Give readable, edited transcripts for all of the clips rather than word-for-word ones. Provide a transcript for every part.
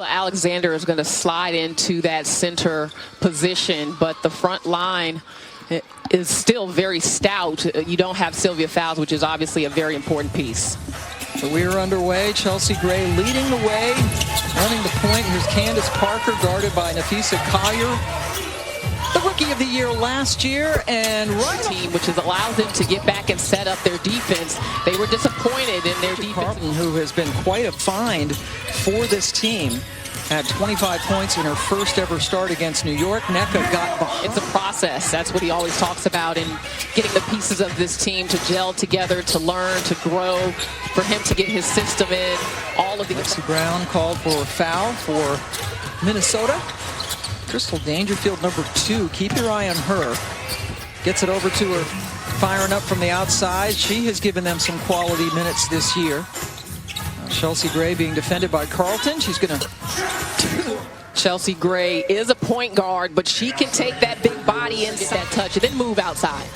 Alexander is going to slide into that center position, but the front line is still very stout. You don't have Sylvia Fowles, which is obviously a very important piece. So we are underway. Chelsea Gray leading the way, running the point. Here's Candace Parker, guarded by Nafisa Collier, the Rookie of the Year last year, and right team, which allows them to get back and set up their defense. They were disappointed in their defense. Carlton, who has been quite a find for this team, had 25 points in her first ever start against New York. Nneka got behind. It's a process. That's what he always talks about, in getting the pieces of this team to gel together, to learn, to grow, for him to get his system in. All of the Lexi Brown called for a foul for Minnesota. Crystal Dangerfield, number 2. Keep your eye on her. Gets it over to her, firing up from the outside. She has given them some quality minutes this year. Chelsea Gray being defended by Carlton. She's going to... Chelsea Gray is a point guard, but she can take that big body and get that touch and then move outside.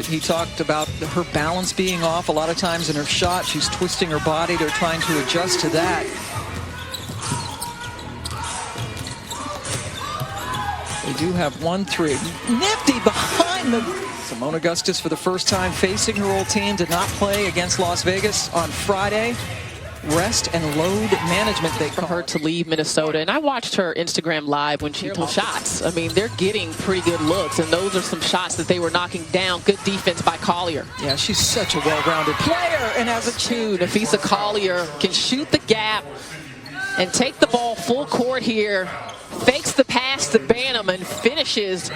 He talked about her balance being off. A lot of times in her shot, she's twisting her body. They're trying to adjust to that. They do have 1-3. Nifty behind the... Simone Augustus, for the first time facing her old team, did not play against Las Vegas on Friday. Rest and load management, they for her to leave Minnesota. And I watched her Instagram live when she took shots. I mean, they're getting pretty good looks, and those are some shots that they were knocking down. Good defense by Collier. Yeah, she's such a well-rounded player. And as a two, Nafisa Collier can shoot the gap and take the ball full court here. Fakes the pass to Banham and finishes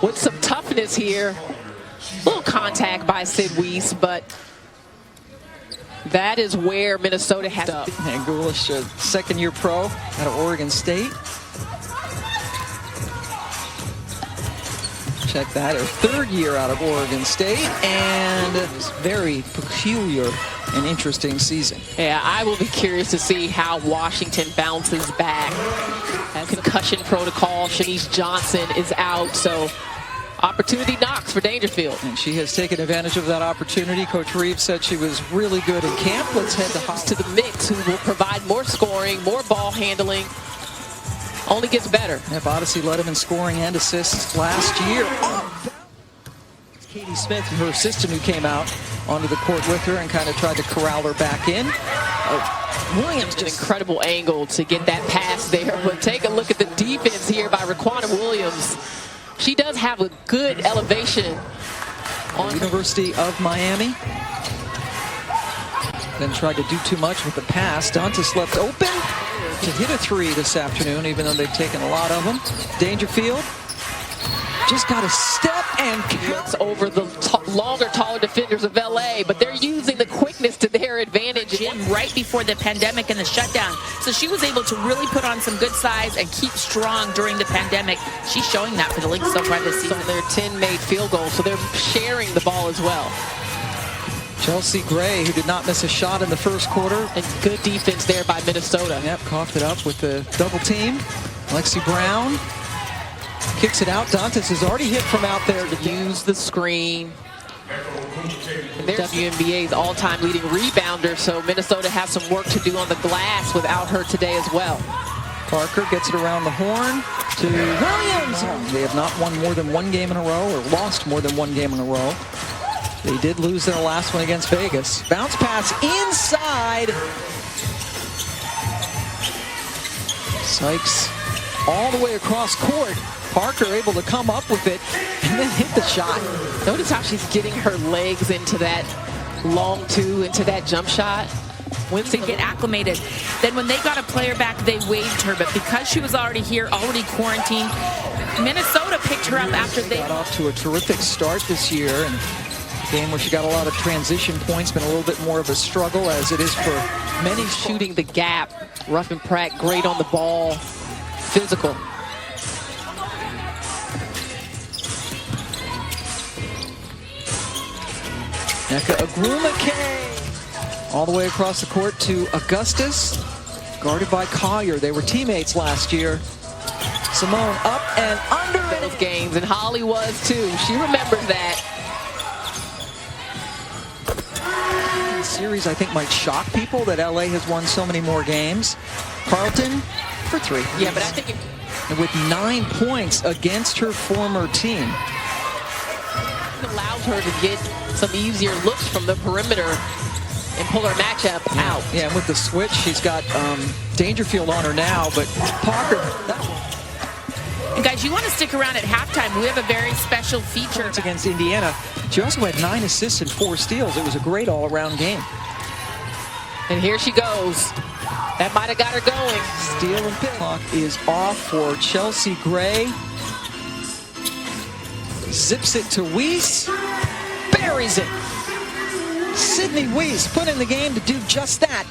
with some toughness here. A little contact by Sid Weiss, but that is where Minnesota has up. And Gulish, a second-year pro out of Oregon State. Check that, her third year out of Oregon State, and it's very peculiar and interesting season. Yeah, I will be curious to see how Washington bounces back. Concussion protocol, Shanice Johnson is out, so opportunity knocks for Dangerfield. And she has taken advantage of that opportunity. Coach Reeves said she was really good in camp. Let's head to the mix, who will provide more scoring, more ball handling. Only gets better. Yeah, Odyssey led him in scoring and assists last year. Oh! Katie Smith, her assistant, who came out onto the court with her and kind of tried to corral her back in. Williams, an incredible angle to get that pass there. But take a look at the defense here by Raquana Williams. She does have a good elevation on University of Miami. Then tried to do too much with the pass. Dantas left open to hit a 3 this afternoon, even though they've taken a lot of them. Dangerfield just got a step and cuts over the longer, taller defenders of LA, but they're using the quickness to their advantage. Right before the pandemic and the shutdown, so she was able to really put on some good size and keep strong during the pandemic. She's showing that for the Lynx so far this season. So their 10 made field goals, so they're sharing the ball as well. Chelsea Gray, who did not miss a shot in the first quarter. And good defense there by Minnesota. Yep, coughed it up with the double team. Lexi Brown kicks it out. Dantas has already hit from out there to use the screen. WNBA's all-time leading rebounder, so Minnesota has some work to do on the glass without her today as well. Parker gets it around the horn to Williams. They have not won more than one game in a row, or lost more than one game in a row. They did lose their last one against Vegas. Bounce pass inside. Sykes all the way across court. Parker able to come up with it and then hit the shot. Notice how she's getting her legs into that long two, into that jump shot. Once they get acclimated, then when they got a player back, they waived her. But because she was already here, already quarantined, Minnesota picked her up after they got off to a terrific start this year. And a game where she got a lot of transition points, been a little bit more of a struggle, as it is for many. Shooting the gap. Ruffin Pratt, great on the ball. Physical. Nneka Wnba all the way across the court to Augustus, guarded by Collier. They were teammates last year. Simone up and under those games, and Holly was too. She remembers that. The series, I think, might shock people that LA has won so many more games. Carlton for 3. Yeah, but I think And with 9 points against her former team. it allows her to get some easier looks from the perimeter and pull her matchup out. Yeah, and with the switch, she's got Dangerfield on her now, but Parker, that one. And guys, you want to stick around at halftime. We have a very special feature Points against Indiana. She also had 9 assists and 4 steals. It was a great all-around game. And here she goes. That might have got her going. Steal and pick. Clock is off for Chelsea Gray. Zips it to Weiss. Buries it. Sydney Weiss put in the game to do just that.